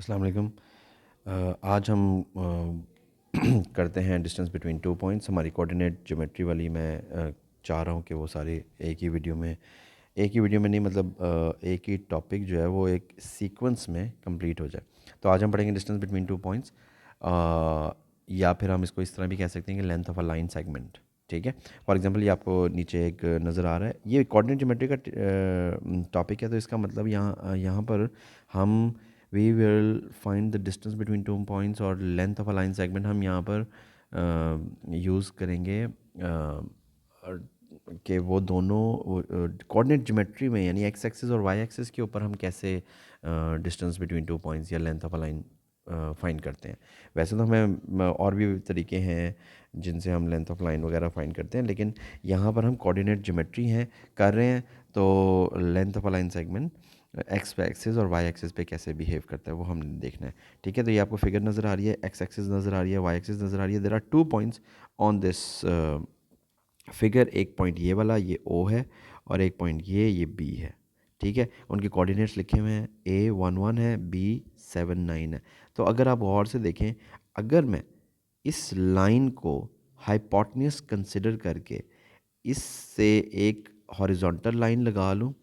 अस्सलाम वालेकुम। आज हम करते हैं डिस्टेंस बिटवीन 2 पॉइंट्स। हमारी कोऑर्डिनेट ज्योमेट्री वाली मैं चाह रहा हूँ कि वो सारे एक ही वीडियो में नहीं, मतलब एक ही टॉपिक जो है वो एक सीक्वेंस में कंप्लीट हो जाए। तो आज हम पढ़ेंगे डिस्टेंस बिटवीन 2 पॉइंट्स, या फिर हम इसको इस तरह भी कह सकते हैं कि length of a line segment. ठीक है। फॉर एग्जांपल ये आपको नीचे एक नज़र आ रहा है, ये कोऑर्डिनेट ज्योमेट्री का टॉपिक है। तो इसका मतलब यहाँ पर हम we will find the distance between 2 points और length of a line segment हम यहाँ पर यूज़ करेंगे कि वो दोनों कोऑर्डिनेट ज्योमेट्री में, यानी एक्स एक्सिस और वाई एक्सिस के ऊपर हम कैसे डिस्टेंस बिटवीन 2 पॉइंट्स या length of a line find करते हैं। वैसे तो हमें और भी तरीके हैं जिनसे हम लेंथ ऑफ लाइन वगैरह फाइंड करते हैं, लेकिन यहाँ पर हम कोऑर्डिनेट ज्योमेट्री हैं कर रहे हैं। तो length of a line segment x axis और वाई एक्सिस पे कैसे बिहेव करता है वो हमने देखना है। ठीक है। तो ये आपको फिगर नज़र आ रही है, एक्स एक्सिस नज़र आ रही है, वाई एक्सिस नज़र आ रही है। There are 2 points on this figure. एक पॉइंट ये वाला, ये ओ है, और एक पॉइंट ये बी है। ठीक है। उनके कोऑर्डिनेट्स लिखे हुए हैं, A11 है, B79 है। तो अगर आप गौर से देखें, अगर मैं इस लाइन को हाइपोटेन्यूस कंसिडर करके इससे एक हॉरिजॉन्टल लाइन लगा लूँ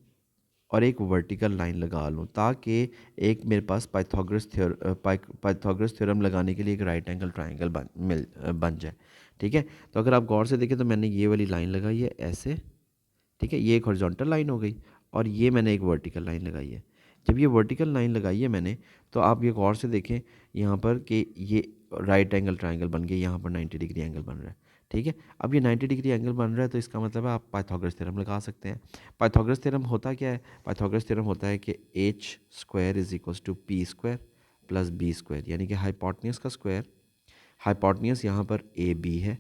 और एक वर्टिकल लाइन लगा लूँ, ताकि एक मेरे पास पाइथागोरस थ्योरम लगाने के लिए एक राइट एंगल ट्रायंगल बन जाए। ठीक है। तो अगर आप गौर से देखें तो मैंने ये वाली लाइन लगाई है ऐसे। ठीक है। ये एक हॉरिजॉन्टल लाइन हो गई और ये मैंने एक वर्टिकल लाइन लगाई है। जब ये वर्टिकल लाइन लगाई है मैंने, तो आप ये गौर से देखें यहाँ पर कि ये राइट एंगल ट्रायंगल बन गया, यहाँ पर 90 डिग्री एंगल बन रहा है। ठीक है। अब ये 90 डिग्री एंगल बन रहा है, तो इसका मतलब है आप पाइथागोरस थ्योरम लगा सकते हैं। पाइथागोरस थ्योरम होता क्या है? पाइथागोरस थ्योरम होता है कि H square is equals to P square plus B square, यानी कि हाइपोटेन्यूस का स्क्वायर। हाइपोटेन्यूस यहाँ पर ए बी है।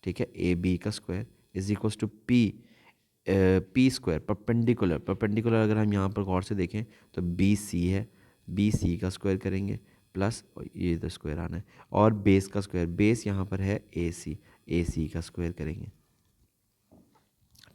ठीक है। ए बी का square is equals to P square perpendicular. Perpendicular अगर हम यहाँ पर गौर से देखें तो बी सी है, बी सी का स्क्वायर करेंगे प्लस ये इधर स्क्वायर आना है, और बेस का स्क्वायर, बेस यहाँ पर है ए सी का स्क्वायर करेंगे।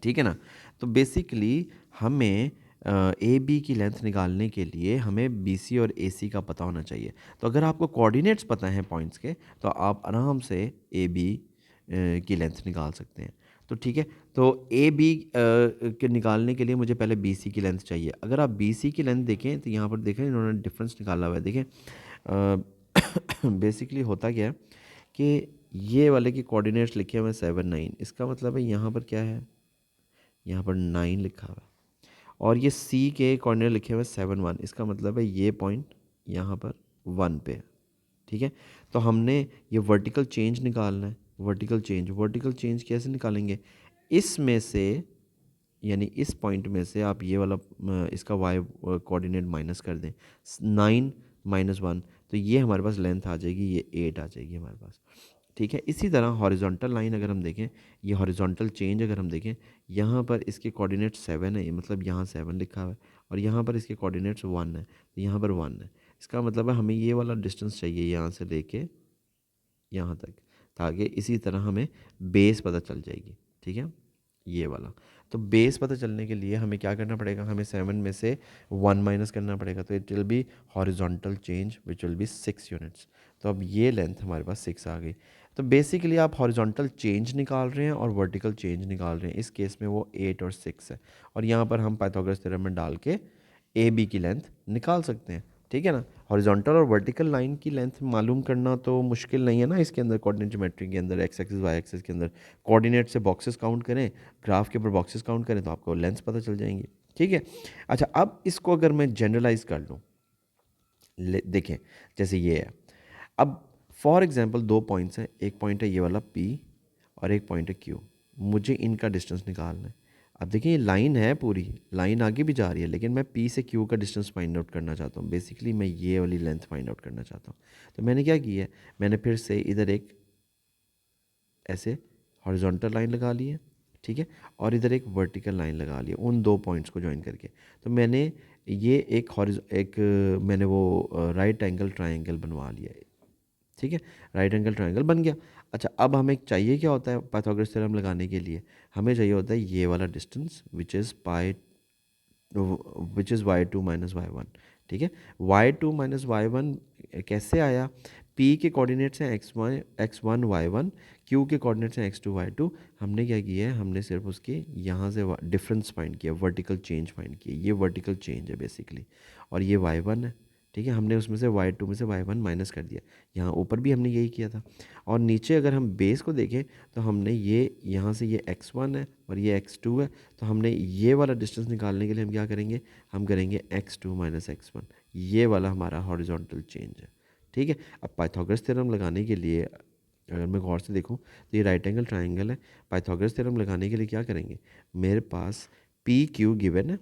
ठीक है ना। तो बेसिकली हमें ए बी की लेंथ निकालने के लिए हमें बी सी और ए सी का पता होना चाहिए। तो अगर आपको कोऑर्डिनेट्स पता हैं पॉइंट्स के, तो आप आराम से ए बी की लेंथ निकाल सकते हैं। तो ठीक है। तो ए बी के निकालने के लिए मुझे पहले बी सी की लेंथ चाहिए। अगर आप बी सी की लेंथ देखें तो यहाँ पर देखें इन्होंने डिफरेंस निकाला हुआ है। देखें बेसिकली होता क्या है कि ये वाले के कोऑर्डिनेट्स लिखे हुए हैं 7 9। इसका मतलब है यहाँ पर क्या है, यहाँ पर 9 लिखा हुआ है, और ये सी के कॉर्नर लिखे हुए 7 1। इसका मतलब है ये पॉइंट यहाँ पर 1 पे है। ठीक है। तो हमने ये वर्टिकल चेंज निकालना है। वर्टिकल चेंज कैसे निकालेंगे? इसमें से, यानी इस पॉइंट में से आप ये वाला इसका वाई कोऑर्डिनेट माइनस कर दें, 9 - 1, तो ये हमारे पास लेंथ आ जाएगी, ये 8 आ जाएगी हमारे पास। ठीक है। इसी तरह हॉरिजॉन्टल लाइन अगर हम देखें, ये हॉरिजॉन्टल चेंज अगर हम देखें, यहाँ पर इसके कोऑर्डिनेट 7 है, मतलब यहाँ 7 लिखा हुआ है, और यहाँ पर इसके कोऑर्डिनेट्स 1 है, तो यहाँ पर 1 है। इसका मतलब है हमें ये वाला डिस्टेंस चाहिए यहाँ से लेके यहाँ तक, ताकि इसी तरह हमें बेस पता चल जाएगी। ठीक है। ये वाला, तो बेस पता चलने के लिए हमें क्या करना पड़ेगा? हमें 7 में से 1 माइनस करना पड़ेगा, तो it will be horizontal change which will be 6 units. तो अब ये लेंथ हमारे पास 6 आ गई। तो बेसिकली आप हॉरिजॉन्टल चेंज निकाल रहे हैं और वर्टिकल चेंज निकाल रहे हैं। इस केस में वो 8 और 6 है, और यहाँ पर हम पाइथागोरस थ्योरम में डाल के ए बी की लेंथ निकाल सकते हैं। ठीक है ना। हॉरिजॉन्टल और वर्टिकल लाइन की लेंथ मालूम करना तो मुश्किल नहीं है ना। इसके अंदर कोऑर्डिनेट ज्योमेट्री के अंदर एक्स एक्सिस वाई एक्सिस के अंदर कोऑर्डिनेट से बॉक्सेस काउंट करें, ग्राफ के ऊपर बॉक्सेस काउंट करें, तो आपको लेंथ पता चल जाएंगी। ठीक है। अच्छा, अब इसको अगर मैं जनरलाइज कर लूँ, देखें जैसे ये है। अब फॉर एग्जांपल 2 पॉइंट्स हैं, एक पॉइंट है ये वाला P और एक पॉइंट है Q। मुझे इनका डिस्टेंस निकालना है। अब देखिए ये लाइन है, पूरी लाइन आगे भी जा रही है, लेकिन मैं P से Q का डिस्टेंस फाइंड आउट करना चाहता हूँ। बेसिकली मैं ये वाली लेंथ फाइंड आउट करना चाहता हूँ। तो मैंने क्या किया है, मैंने फिर से इधर एक ऐसे हॉरिजॉन्टल लाइन लगा ली है। ठीक है। और इधर एक वर्टिकल लाइन लगा ली है उन 2 पॉइंट्स को ज्वाइन करके। तो मैंने ये एक मैंने वो राइट एंगल ट्रायंगल बनवा लिया है। ठीक है। राइट एंगल ट्रायंगल बन गया। अच्छा, अब हमें चाहिए क्या होता है पाइथागोरस थ्योरम लगाने के लिए? हमें चाहिए होता है ये वाला distance which is y two minus y one. ठीक है। y2 माइनस y1 कैसे आया? p के कोऑर्डिनेट्स हैं x1 y1, q के कोऑर्डिनेट्स हैं x2 y2। हमने क्या किया है, हमने सिर्फ उसके यहाँ से डिफरेंस फाइंड किया, वर्टिकल चेंज फाइंड किया। ये वर्टिकल चेंज है बेसिकली, और ये y1 है, ठीक है। हमने उसमें से y2 में से y1 माइनस कर दिया। यहाँ ऊपर भी हमने यही किया था। और नीचे अगर हम बेस को देखें तो हमने ये यहाँ से ये x1 है और ये x2 है, तो हमने ये वाला डिस्टेंस निकालने के लिए हम क्या करेंगे, हम करेंगे x2 माइनस x1। ये वाला हमारा हॉरिजॉन्टल चेंज है, ठीक है। अब पाइथागोरस थ्योरम लगाने के लिए अगर मैं गौर से देखूं तो ये राइट एंगल ट्राइंगल है। पाइथागोरस थ्योरम लगाने के लिए क्या करेंगे, मेरे पास पी क्यू गिवन है,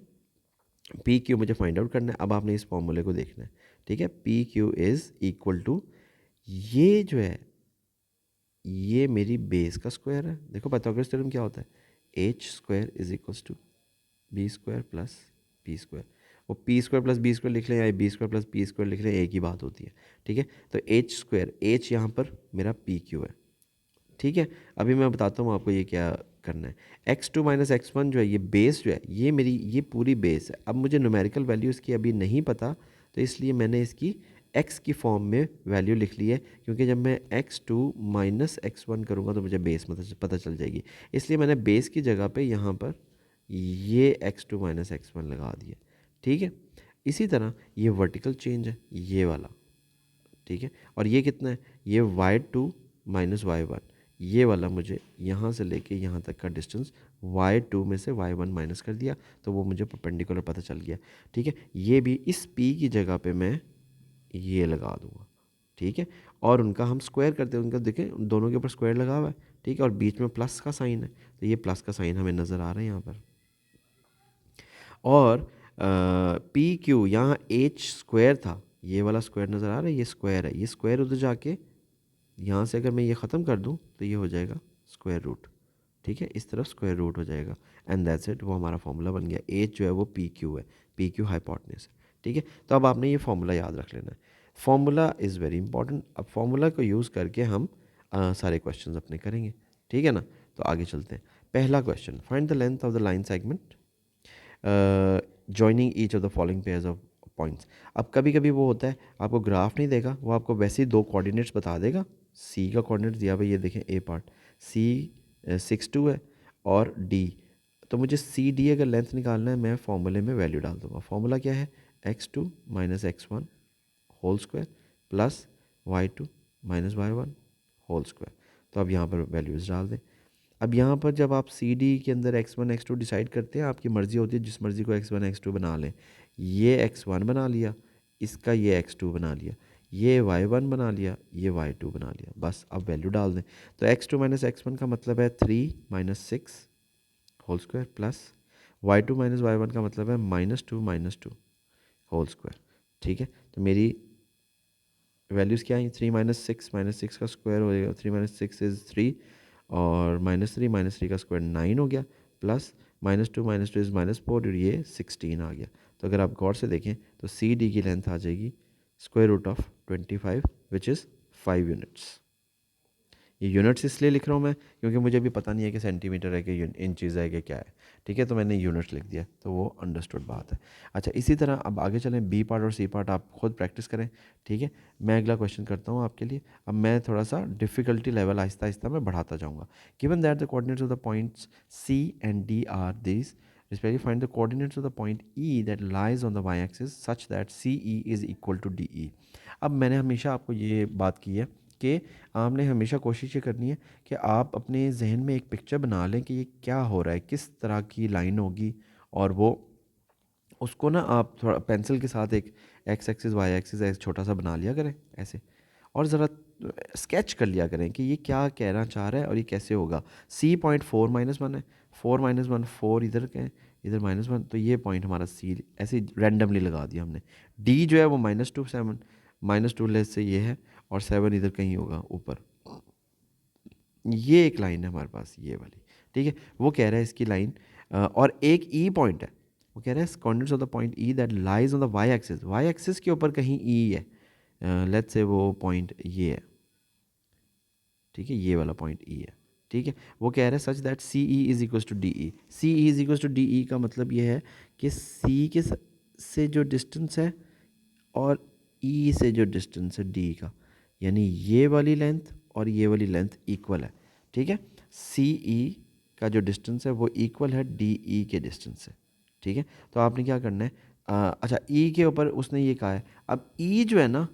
पी क्यू मुझे फाइंड आउट करना है। अब आपने इस फॉर्मूले को देखना है, ठीक है। P Q is equal to, ये जो है ये मेरी बेस का स्क्वायर है। देखो पाइथागोरस थ्योरम क्या होता है, h square is equals to b square plus p square. वो p square plus B square लिख लें या b square plus p square लिख लें, एक ही बात होती है, ठीक है। तो एच स्क्वायर, एच यहाँ पर मेरा पी क्यू है, ठीक है। अभी मैं बताता हूँ आपको ये क्या करना है। x2 माइनस x1 जो है, ये बेस जो है, ये मेरी ये पूरी बेस है। अब मुझे न्यूमेरिकल वैल्यू इसकी अभी नहीं पता, तो इसलिए मैंने इसकी x की फॉर्म में वैल्यू लिख ली है, क्योंकि जब मैं x2 माइनस x1 करूँगा तो मुझे बेस पता चल जाएगी। इसलिए मैंने बेस की जगह पे यहाँ पर ये x2 माइनस x1 लगा दिया, ठीक है। इसी तरह ये वर्टिकल चेंज है ये वाला, ठीक है। और ये कितना है, ये y2 माइनस y1, ये वाला मुझे यहाँ से लेके यहाँ तक का डिस्टेंस y2 में से y1 माइनस कर दिया, तो वो मुझे परपेंडिकुलर पता चल गया, ठीक है। ये भी इस p की जगह पे मैं ये लगा दूंगा, ठीक है। और उनका हम स्क्वायर करते हैं, उनका देखें दोनों के ऊपर स्क्वायर लगा हुआ है, ठीक है। और बीच में प्लस का साइन है, तो ये प्लस का साइन हमें नज़र आ रहा है यहाँ पर। और पी क्यू यहाँ एच स्क्वायर था, ये वाला स्क्वायर नज़र आ रहा है, ये स्क्वायर है, ये स्क्वायर उधर जाके यहाँ से अगर मैं ये ख़त्म कर दूँ तो ये हो जाएगा स्क्वायर रूट, ठीक है। इस तरफ स्क्वायर रूट हो जाएगा, एंड दैट्स इट, वो हमारा फॉर्मूला बन गया। एच जो है वो पी क्यू है, पी क्यू हाइपोटेन्यूज है, ठीक है। तो अब आपने ये फॉर्मूला याद रख लेना है, फॉर्मूला इज़ वेरी इंपॉर्टेंट। अब फॉर्मूला को यूज़ करके हम सारे क्वेश्चन अपने करेंगे, ठीक है ना। तो आगे चलते हैं। पहला question, find the length of the line segment joining each of the following pairs of points. अब कभी कभी वो होता है, आपको ग्राफ नहीं देगा, वो आपको वैसे ही दो कोऑर्डिनेट्स बता देगा। सी का कोऑर्डिनेट दिया भाई, ये देखें ए पार्ट, सी 6 2 है और डी, तो मुझे सी डी अगर लेंथ निकालना है, मैं फॉर्मूले में वैल्यू डाल दूंगा। फॉर्मूला क्या है, x2 minus x1 whole square plus y2 minus y1 whole square. तो अब यहाँ पर वैल्यूज़ डाल दें। अब यहाँ पर जब आप सी डी के अंदर x1 x2 डिसाइड करते हैं, आपकी मर्ज़ी होती है, जिस मर्ज़ी को x1 x2 बना लें। ये x1 बना लिया, इसका ये x2 बना लिया, ये y1 बना लिया, ये y2 बना लिया, बस अब वैल्यू डाल दें। तो x2 माइनस x1 का मतलब है 3 minus 6 whole square plus y2 minus y1 का मतलब है -2 होल स्क्वायर, ठीक है। तो मेरी वैल्यूज़ क्या आई, 3 माइनस सिक्स का स्क्वायर हो जाएगा, 3 माइनस 6 इज़ 3, और -3 का स्क्वायर 9 हो गया, प्लस -2 इज़ -4 और ये 16 आ गया। तो अगर आप गौर से देखें तो सी डी की लेंथ आ जाएगी square root of 25 which is 5 units. ये यूनिट्स इसलिए लिख रहा हूँ मैं, क्योंकि मुझे भी पता नहीं है कि सेंटीमीटर है कि इंचज़ है कि क्या है, ठीक है। तो मैंने यूनिट्स लिख दिया, तो वो अंडरस्टूड बात है। अच्छा, इसी तरह अब आगे चलें, बी पार्ट और सी पार्ट आप खुद प्रैक्टिस करें, ठीक है। मैं अगला क्वेश्चन करता हूँ आपके लिए। अब मैं थोड़ा सा डिफ़िकल्टी लेवल आहिस्ता आहिस्ता मैं बढ़ाता जाऊँगा। Given that the coordinates of the points C and D are this, respectively find the coordinates of the point E that lies on the y-axis such that CE is equal to DE। अब मैंने हमेशा आपको ये बात की है कि आपने हमेशा कोशिश ये करनी है कि आप अपने जहन में एक पिक्चर बना लें कि ये क्या हो रहा है, किस तरह की लाइन होगी, और वो उसको ना आप थोड़ा पेंसिल के साथ एक एक्स एक्सिस वाई एक्सिस एक छोटा सा बना लिया करें ऐसे, और ज़रा स्केच कर लिया करें कि ये क्या कहना चाह रहा है और ये कैसे होगा। सी पॉइंट 4 - 1 है, 4 - 1 4 इधर के, इधर -1, तो ये पॉइंट हमारा सी ऐसे रैंडमली लगा दिया हमने। डी जो है वो -2 7, -2 लेस से ये है, और 7 इधर कहीं होगा ऊपर। ये एक लाइन है हमारे पास ये वाली, ठीक है। वो कह रहा है इसकी लाइन, और एक ई पॉइंट है, वो कह रहा है coordinates of the point E that lies on the y axis, y axis के ऊपर कहीं ई है, लेट्स से वो पॉइंट ये है, ठीक है, ये वाला पॉइंट ई है, ठीक है। वो कह रहा है such that C E is equals to D E. C E is equals to D E का मतलब ये है कि सी के से जो डिस्टेंस है और ई से जो डिस्टेंस है डी का, यानी ये वाली लेंथ और ये वाली लेंथ इक्वल है, ठीक है। सी ई का जो डिस्टेंस है वो इक्वल है डी ई के डिस्टेंस से, ठीक है। तो आपने क्या करना है, अच्छा ई के ऊपर उसने ये कहा है, अब ई जो है ना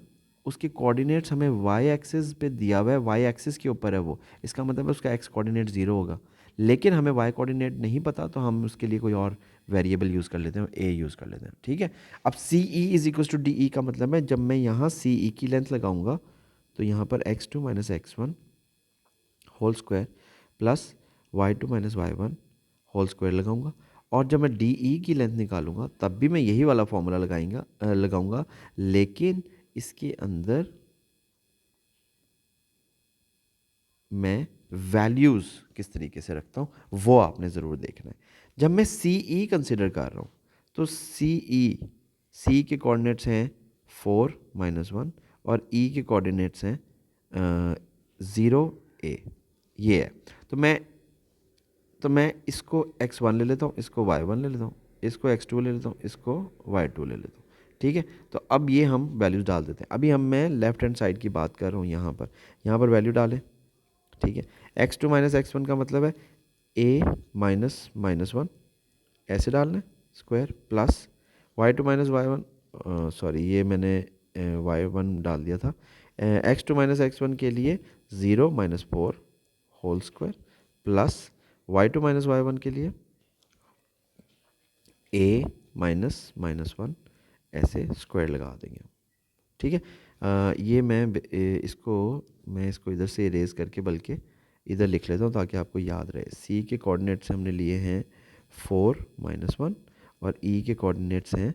उसके कोऑर्डिनेट्स हमें वाई एक्सिस पे दिया हुआ है, वाई एक्सिस के ऊपर है वो, इसका मतलब है उसका एक्स कोऑर्डिनेट 0 होगा, लेकिन हमें वाई कोऑर्डिनेट नहीं पता, तो हम उसके लिए कोई और वेरिएबल यूज़ कर लेते हैं, ए यूज़ कर लेते हैं, ठीक है। अब C E is equal to D E का मतलब है जब मैं यहाँ सी ई की लेंथ लगाऊंगा तो यहाँ पर x2 minus x1 whole square plus y2 minus y1 whole square लगाऊंगा, और जब मैं डी ई की लेंथ निकालूंगा तब भी मैं यही वाला फॉर्मूला लगाऊंगा, लेकिन इसके अंदर मैं वैल्यूज़ किस तरीके से रखता हूँ वो आपने ज़रूर देखना है। जब मैं सी ई कंसिडर कर रहा हूँ तो सी के कोऑर्डिनेट्स हैं 4 - 1 और ई के कोऑर्डिनेट्स हैं 0 a, ये है। तो मैं इसको x1 ले लेता हूँ, इसको y1 ले लेता हूँ, इसको x2 ले लेता हूँ, इसको y2 ले लेता हूँ, ठीक है। तो अब ये हम वैल्यूज़ डाल देते हैं। अभी मैं लेफ्ट हैंड साइड की बात कर रहा हूँ, यहाँ पर वैल्यू डालें, ठीक है। x2 माइनस x1 का मतलब है a माइनस माइनस 1, ऐसे डालना है square, plus y2 minus y1, sorry ये मैंने y1 डाल दिया था, x2 माइनस x1 के लिए 0 - 4 whole square plus y2 minus y1 के लिए a माइनस माइनस 1, ऐसे स्क्वायर लगा देंगे, ठीक है। ये मैं इसको इधर से इरेज करके बल्कि इधर लिख लेता हूँ ताकि आपको याद रहे। सी के कोऑर्डिनेट्स हमने लिए हैं 4 - 1 और ई के कोऑर्डिनेट्स हैं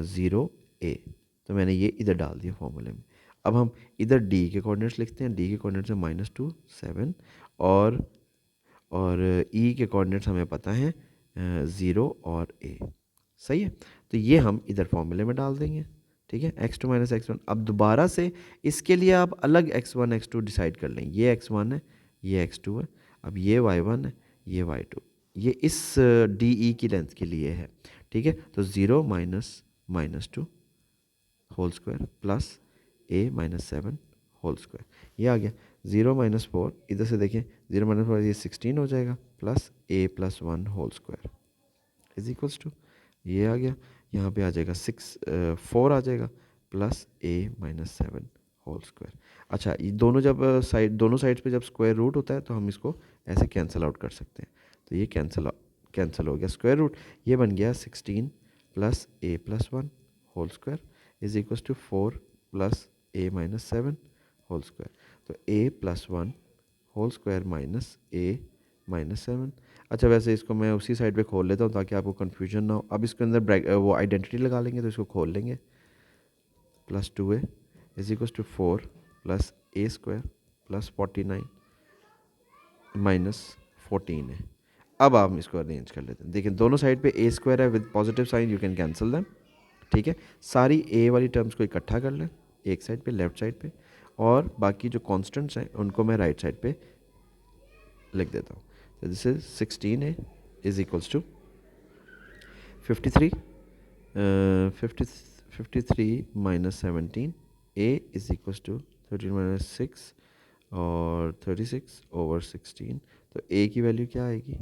0 a, तो मैंने ये इधर डाल दिया फॉर्मूले में। अब हम इधर डी के कोऑर्डिनेट्स लिखते हैं, डी के कोऑर्डिनेट्स हैं -2 7 और ई के कोऑर्डिनेट्स हमें पता है 0 और a, सही है। तो ये हम इधर फॉर्मूले में डाल देंगे, ठीक है। x2 माइनस x1, अब दोबारा से इसके लिए आप अलग x1 x2 डिसाइड कर लें, ये x1 है, ये x2 है, अब ये y1 है, ये y2, ये इस डी ई की लेंथ के लिए है, ठीक है। तो 0 - -2 whole square plus a - 7 whole square, ये आ गया। 0 - 4 इधर से देखें, 0 - 4 ये 16 हो जाएगा, plus a + 1 whole square is equals to, ये आ गया, यहाँ पे आ जाएगा 4 आ जाएगा, प्लस a - 7 होल स्क्वायर। अच्छा, ये दोनों साइड पे जब स्क्वायर रूट होता है तो हम इसको ऐसे कैंसिल आउट कर सकते हैं, तो ये कैंसिल हो गया, स्क्वायर रूट ये बन गया 16 plus a + 1 whole square is equals to 4 plus a - 7 whole square. तो a + 1 whole square minus a - 7। अच्छा, वैसे इसको मैं उसी साइड पे खोल लेता हूँ ताकि आपको कन्फ्यूजन ना हो। अब इसके अंदर वो आइडेंटिटी लगा लेंगे, तो इसको खोल लेंगे, +2a is equal to 4 plus a square plus 49 -14 है। अब आप इसको अरेंज कर लेते हैं, देखिए दोनों साइड पे a स्क्वायर है with positive sign, you can cancel them, ठीक है। सारी a वाली टर्म्स को इकट्ठा कर लें एक साइड पे, लेफ्ट साइड पे, और बाकी जो कॉन्स्टेंट्स हैं उनको मैं राइट साइड पे लिख देता हूँ। तो this is 16a is equals to 53 - 17, a is equals to 13 - 6 और 36 ओवर 16। तो a की वैल्यू क्या आएगी,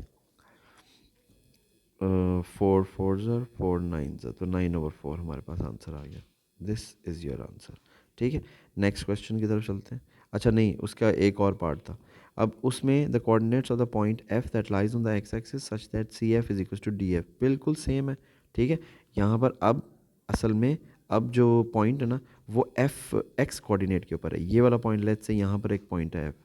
4 4 4 9, तो 9/4 हमारे पास आंसर आ गया। दिस इज़ योर आंसर, ठीक है। नेक्स्ट क्वेश्चन की तरफ चलते हैं। अच्छा नहीं, उसका एक और पार्ट था। अब उसमें the coordinates of the point f that lies on the x axis such that CF is equal to DF, बिल्कुल सेम है, ठीक है। यहाँ पर अब असल में अब जो पॉइंट है ना वो f x कोऑर्डिनेट के ऊपर है, ये वाला पॉइंट, लेट्स से यहाँ पर एक पॉइंट है f,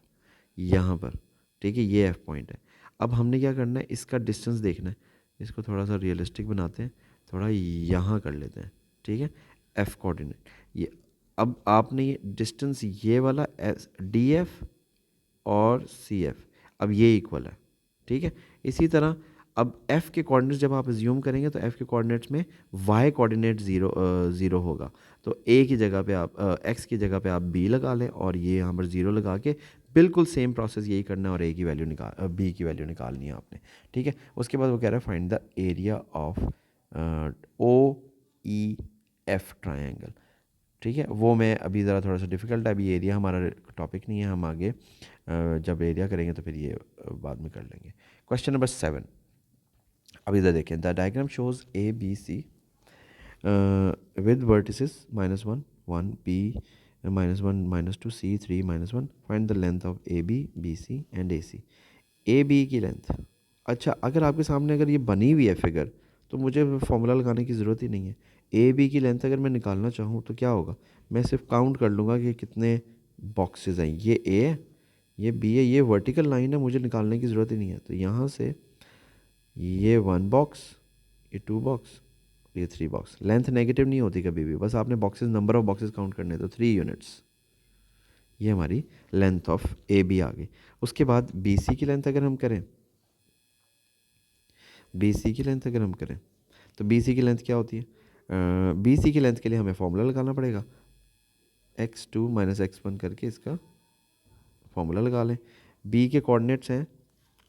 यहाँ पर, ठीक है, ये f पॉइंट है। अब हमने क्या करना है, इसका डिस्टेंस देखना है, इसको थोड़ा सा रियलिस्टिक बनाते हैं, थोड़ा यहाँ कर लेते हैं, ठीक है, f कोऑर्डिनेट ये। अब आपने ये डिस्टेंस ये वाला DF और CF, अब ये इक्वल है, ठीक है। इसी तरह अब f के कोऑर्डिनेट्स जब आप अज्यूम करेंगे तो f के कोऑर्डिनेट्स में y कोऑर्डिनेट ज़ीरो होगा, तो a की जगह पे आप x की जगह पे आप b लगा लें और ये यहाँ पर 0 लगा के बिल्कुल सेम प्रोसेस यही करना है और a की वैल्यू b की वैल्यू निकालनी है आपने, ठीक है। उसके बाद वो कह रहा है find the area of OEF F triangle. ठीक है, वो मैं अभी ज़रा थोड़ा सा डिफ़िकल्ट है, अभी एरिया हमारा टॉपिक नहीं है, हम आगे जब एरिया करेंगे तो फिर ये बाद में कर लेंगे। क्वेश्चन नंबर 7, अब इधर देखें, the diagram shows A B C with vertices -1 1 b -1 -2 c 3 -1, find the length of AB BC and AC। AB की लेंथ, अच्छा अगर आपके सामने अगर ये बनी हुई है फिगर तो मुझे फॉर्मूला लगाने की ज़रूरत ही नहीं है। AB की लेंथ अगर मैं निकालना चाहूँ तो क्या होगा, मैं सिर्फ काउंट कर लूँगा कि कितने बॉक्सेस हैं। ये A है, ये B है, ये वर्टिकल लाइन है, मुझे निकालने की ज़रूरत ही नहीं है। तो यहाँ से ये 1 बॉक्स, ये 2 बॉक्स, ये 3 बॉक्स। लेंथ नेगेटिव नहीं होती कभी भी, बस आपने boxes, number of boxes count करने, तो 3 यूनिट्स, ये हमारी लेंथ ऑफ ए बी आ गई। उसके बाद बी सी की लेंथ अगर हम करें, बी सी की लेंथ अगर हम करें तो बी सी की लेंथ क्या होती है, बी सी की लेंथ के लिए हमें फॉर्मूला लगाना पड़ेगा, x2 - x1 करके इसका फॉर्मूला लगा लें। बी के कोऑर्डिनेट्स हैं,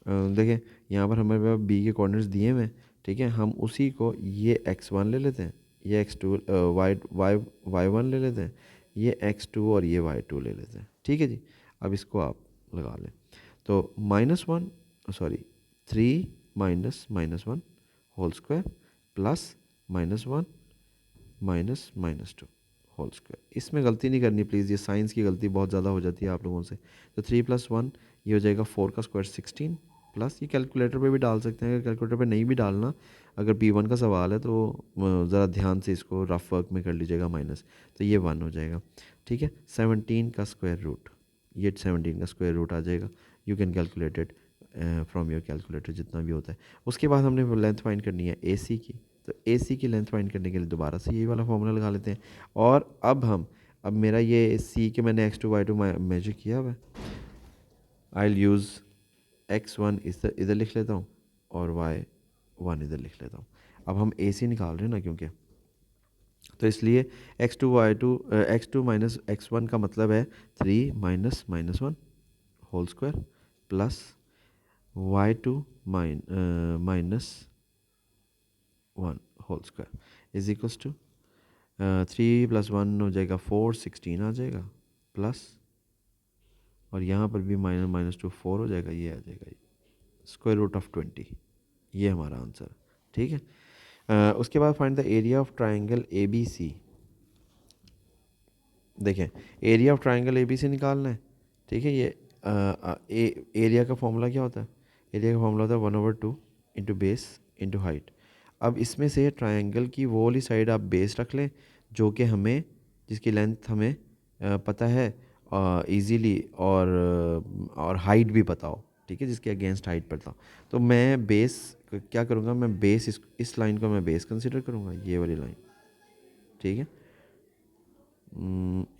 देखें यहाँ पर हमारे पास बी के कोऑर्डिनेट्स दिए हुए हैं। ठीक है, हम उसी को ये x1 ले लेते हैं, ये x2 y1 ले लेते हैं, ये x2 और ये y2 ले लेते हैं। ठीक है जी, अब इसको आप लगा लें तो -1 sorry 3 -1 whole square plus -1 -2 whole square. इसमें गलती नहीं करनी प्लीज़, ये साइंस की गलती बहुत ज़्यादा हो जाती है आप लोगों से। तो 3 + 1 ये हो जाएगा 4 का स्क्वायर 16, प्लस ये कैलकुलेटर पे भी डाल सकते हैं, अगर कैलकुलेटर पे नहीं भी डालना, अगर P1 का सवाल है तो ज़रा ध्यान से इसको रफ वर्क में कर लीजिएगा माइनस, तो ये 1 हो जाएगा। ठीक है, 17 का स्क्वायर रूट, ये 17 का स्क्वायर रूट आ जाएगा। You can calculate it from your calculator, जितना भी होता है। उसके बाद हमने लेंथ फाइंड करनी है ए सी की, तो ए सी की लेंथ फाइंड करने के लिए दोबारा से यही वाला फॉर्मूला लगा लेते हैं। और अब मेरा ये सी के मैंने x2 y2 मेजर किया हुआ है, आई विल यूज़ x1 इधर लिख लेता हूँ और y1 इधर लिख लेता हूँ। अब हम ए सी निकाल रहे हैं ना, क्योंकि तो इसलिए x2 माइनस x1 का मतलब है 3 -1 whole square plus y2 -1 whole square is equals to 3 + 1 हो जाएगा 4, 16 आ जाएगा, प्लस और यहाँ पर भी -2 4 हो जाएगा, ये आ जाएगा स्क्वायर रूट ऑफ 20, ये हमारा आंसर। ठीक है, उसके बाद find the area of triangle A B C. देखें, area of triangle A B C निकालना है। ठीक है, ये एरिया का फॉर्मूला क्या होता है, एरिया का फॉर्मूला होता है 1/2 इंटू बेस इंटू हाइट। अब इसमें से ट्रायंगल की वो वाली साइड आप बेस रख लें जो कि हमें, जिसकी लेंथ हमें पता है इजीली, और हाइट भी पता हो। ठीक है, जिसके अगेंस्ट हाइट पता हो। तो मैं बेस क्या करूँगा, मैं बेस इस लाइन को मैं बेस कंसिडर करूँगा, ये वाली लाइन। ठीक है,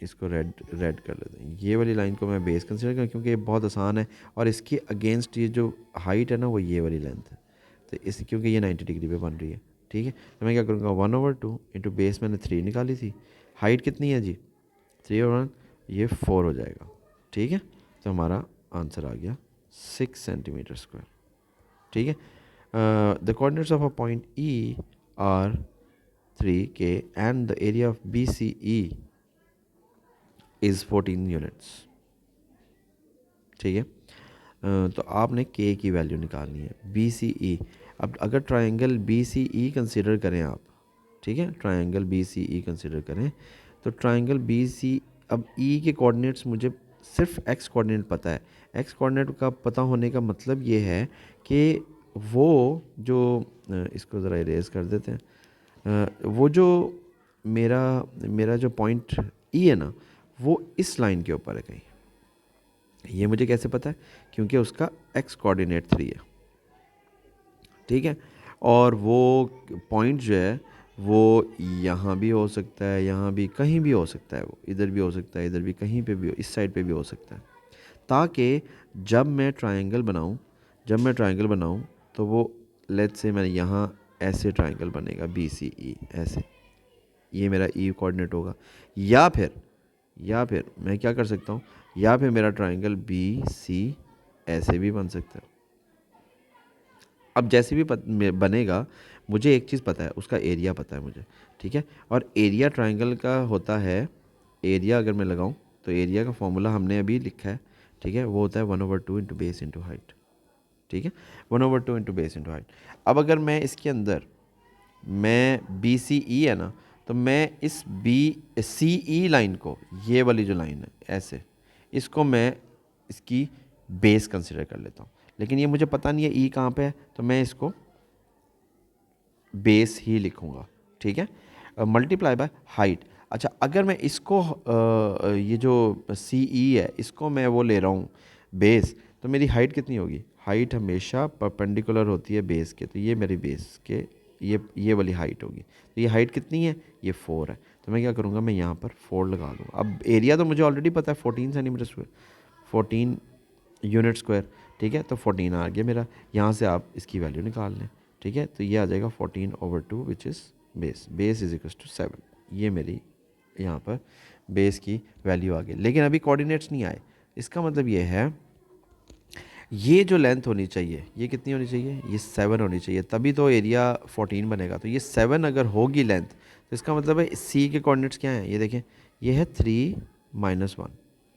इसको रेड कर लेते हैं, ये वाली लाइन को मैं बेस कंसिडर करूँ क्योंकि ये बहुत आसान है, और इसके अगेंस्ट ये जो हाइट है ना वो ये वाली लेंथ है, तो इस क्योंकि ये 90 डिग्री पे बन रही है। ठीक है, तो मैं क्या करूँगा 1/2 इंटू बेस मैंने 3 निकाली थी, हाइट कितनी है जी 3 और 1, ये 4 हो जाएगा। ठीक है, तो हमारा आंसर आ गया 6 सेंटीमीटर स्क्वायर। ठीक है, the coordinates of a point E R 3K and the area of BCE is 14 units. ठीक है, तो आपने K की वैल्यू निकालनी है, BCE। अब अगर ट्रायंगल BCE कंसिडर करें आप, ठीक है, ट्रायंगल BCE कंसिडर करें, तो ट्रायंगल BC, अब E के कोऑर्डिनेट्स मुझे सिर्फ x कोऑर्डिनेट पता है। x कोऑर्डिनेट का पता होने का मतलब ये है कि वो जो इसको ज़रा इरेज कर देते हैं, वो जो मेरा मेरा जो पॉइंट E है ना, वो इस लाइन के ऊपर है कहीं। ये मुझे कैसे पता है, क्योंकि उसका x कोऑर्डिनेट 3 है। ठीक है, और वो पॉइंट जो है वो यहाँ भी हो सकता है, यहाँ भी कहीं भी हो सकता है, वो इधर भी हो सकता है, इधर भी, कहीं पे भी हो, इस साइड पे भी हो सकता है, ताकि जब मैं ट्रायंगल बनाऊँ तो वो लेट्स से मैं यहाँ ऐसे ट्रायंगल बनेगा BCE ऐसे, ये मेरा E कोऑर्डिनेट होगा। या फिर मैं क्या कर सकता हूँ, या फिर मेरा ट्रायंगल BC ऐसे भी बन सकता है। अब जैसे भी बनेगा, मुझे एक चीज़ पता है, उसका एरिया पता है मुझे, ठीक है। और एरिया ट्राइंगल का होता है, एरिया अगर मैं लगाऊं तो एरिया का फॉर्मूला हमने अभी लिखा है, ठीक है, वो होता है 1/2 इंटू बेस इंटू हाइट, ठीक है, 1/2 इंटू बेस इंटू हाइट। अब अगर मैं इसके अंदर मैं बी सी ई है ना, तो मैं इस बी सी ई लाइन को, ये वाली जो लाइन है ऐसे, इसको मैं इसकी बेस कंसिडर कर लेता हूँ। लेकिन ये मुझे पता नहीं है ई कहाँ पे है, तो मैं इसको बेस ही लिखूँगा, ठीक है, मल्टीप्लाई बाय हाइट। अच्छा, अगर मैं इसको ये जो सी ई है इसको मैं वो ले रहा हूँ बेस, तो मेरी हाइट कितनी होगी? हाइट हमेशा परपेंडिकुलर होती है बेस के, तो ये मेरी बेस के ये वाली हाइट होगी। तो ये हाइट कितनी है? ये 4 है। तो मैं क्या करूँगा, मैं यहाँ पर 4 लगा दूँगा। अब एरिया तो मुझे ऑलरेडी पता है 14 सेंटीमीटर स्क्वायर, 14 यूनिट स्क्वायर, ठीक है, तो 14 आ गया मेरा। यहाँ से आप इसकी वैल्यू निकाल लें, ठीक है, तो ये आ जाएगा 14/2 which is base is equal to 7। ये मेरी यहाँ पर बेस की वैल्यू आ गई। लेकिन अभी कोऑर्डिनेट्स नहीं आए, इसका मतलब ये है ये जो लेंथ होनी चाहिए ये कितनी होनी चाहिए? ये 7 होनी चाहिए, तभी तो एरिया 14 बनेगा। तो ये 7 अगर होगी लेंथ, तो इसका मतलब है सी के कोऑर्डिनेट्स क्या हैं? ये देखें, ये है 3 - 1,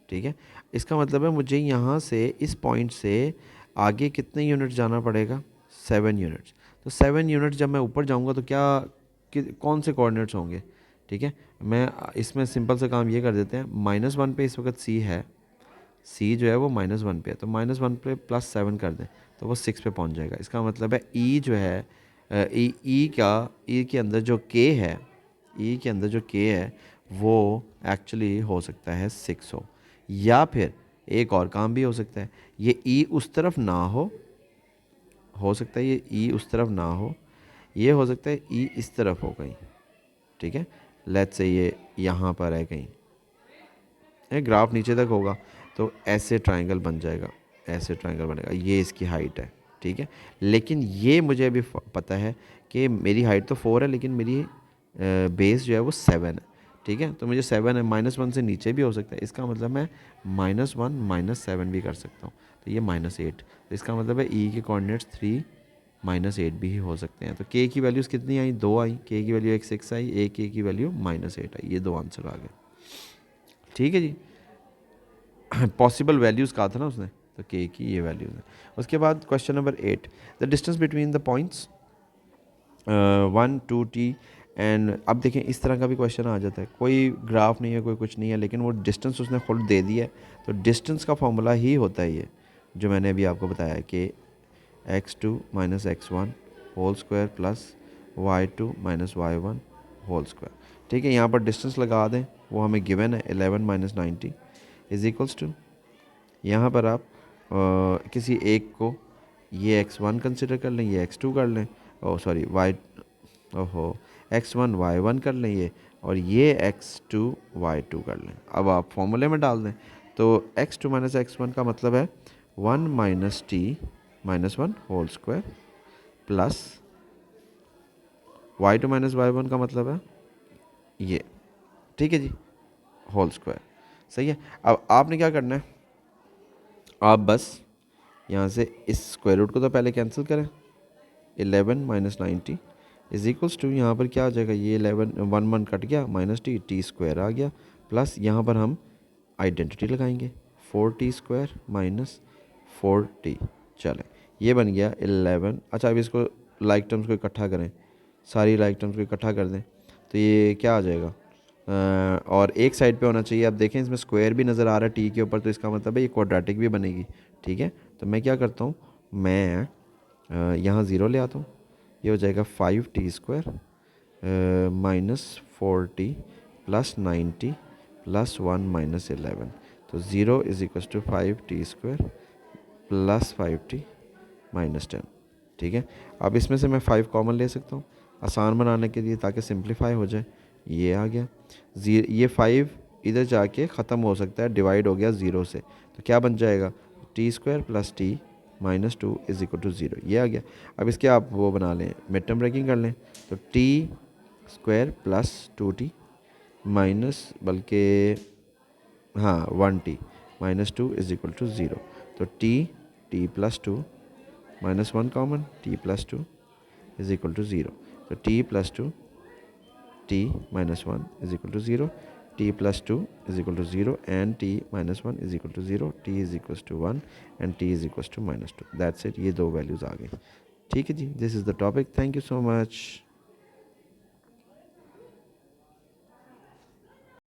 ठीक है। इसका मतलब है मुझे यहाँ से इस पॉइंट से आगे कितने यूनिट जाना पड़ेगा? 7 यूनिट्स। तो 7 यूनिट्स जब मैं ऊपर जाऊँगा तो कौन से कोऑर्डिनेट्स होंगे? ठीक है, मैं इसमें सिंपल सा काम ये कर देते हैं, -1 पे इस वक्त सी है, सी जो है वो -1 पे है, तो -1 पे +7 कर दें तो वो 6 पे पहुंच जाएगा। इसका मतलब है ई जो है ई के अंदर जो के है, ई के अंदर जो के है वो एक्चुअली हो सकता है 6 या फिर एक और काम भी हो सकता है, ये ई उस तरफ ना हो सकता है ये ई उस तरफ ना हो, ये हो सकता है ई इस तरफ हो कहीं, ठीक है। लेट्स से ये यहाँ पर है कहीं, ग्राफ नीचे तक होगा तो ऐसे ट्रायंगल बन जाएगा, ऐसे ट्रायंगल बनेगा, ये इसकी हाइट है, ठीक है। लेकिन ये मुझे अभी पता है कि मेरी हाइट तो 4 है लेकिन मेरी बेस जो है वो 7 है, ठीक है। तो मुझे 7 है, -1 से नीचे भी हो सकता है, इसका मतलब मैं -1 -7 भी कर सकता हूँ, तो ये -8। तो इसका मतलब है ई के कोऑर्डिनेट्स 3 - 8 भी हो सकते हैं। तो के की वैल्यूज़ कितनी आई? 2 आई। के की वैल्यू 6 आई, ए के की वैल्यू -8 आई। ये 2 आंसर आ गए, ठीक है जी। पॉसिबल वैल्यूज़ कहा था ना उसने, तो के की ये वैल्यूज़ हैं। उसके बाद question number 8, the distance between the points 1 2 T and. अब देखें इस तरह का भी क्वेश्चन आ जाता है, कोई ग्राफ नहीं है, कोई कुछ नहीं है, लेकिन वो डिस्टेंस उसने खुद दे दिया है। तो डिस्टेंस का फॉर्मूला ही होता है ये जो मैंने अभी आपको बताया कि x2 - x1 whole square plus y2 - y1 whole square, ठीक है। यहाँ पर डिस्टेंस लगा दें, वो हमें गिवन है 11 - 90 इज इक्वल्स टू, यहाँ पर आप किसी एक को ये x1 कंसिडर कर लें, ये x2 कर लें, ओ सॉरी x1 y1 कर लें ये, और ये x2 y2 कर लें। अब आप फॉर्मूले में डाल दें, तो x2 - x1 का मतलब है 1 - t - 1 whole square plus y2 - y1 का मतलब है ये, ठीक है जी, होल स्क्वायर। सही है। अब आपने क्या करना है, आप बस यहाँ से इस स्क्वायर रूट को तो पहले कैंसिल करें, 11 - 90 इज इक्वल्स टू, यहाँ पर क्या आ जाएगा, ये 11 1 1 कट गया, -t स्क्वायर आ गया, प्लस यहाँ पर हम आइडेंटिटी लगाएंगे 4t² - 4t। चलें, ये बन गया 11। अच्छा, अब इसको लाइक टर्म्स को इकट्ठा करें, सारी लाइक टर्म्स को इकट्ठा कर दें, तो ये क्या आ जाएगा, और एक साइड पे होना चाहिए। अब देखें इसमें स्क्वायर भी नज़र आ रहा है टी के ऊपर, तो इसका मतलब है ये क्वाड्रेटिक भी बनेगी, ठीक है। तो मैं क्या करता हूँ, मैं यहाँ ज़ीरो ले आता हूँ, ये हो जाएगा 5t² -4t प्लस 90 प्लस 1 - 11। तो 0 is equal to 5t² plus 5t -10, ठीक है। अब इसमें से मैं 5 कॉमन ले सकता हूँ आसान बनाने के लिए, ताकि सिंप्लीफाई हो जाए। ये आ गया ये 5 इधर जाके ख़त्म हो सकता है, डिवाइड हो गया 0 से, तो क्या बन जाएगा, t² plus t -2 is equal to 0। ये आ गया। अब इसके आप वो बना लें, मिड टर्म ब्रेकिंग कर लें, तो t² प्लस 2t माइनस बल्कि हाँ 1t -2 इज इक्वल टू 0। तो t plus 2 -1 common, t plus 2 is equal to 0। तो t plus two t minus one is equal to zero, t plus two is equal to zero and t minus one is equal to zero, t is equal to one and t is equal to minus two. That's it, ये दो values आ गई। ठीक है जी, this is the topic. Thank you so much.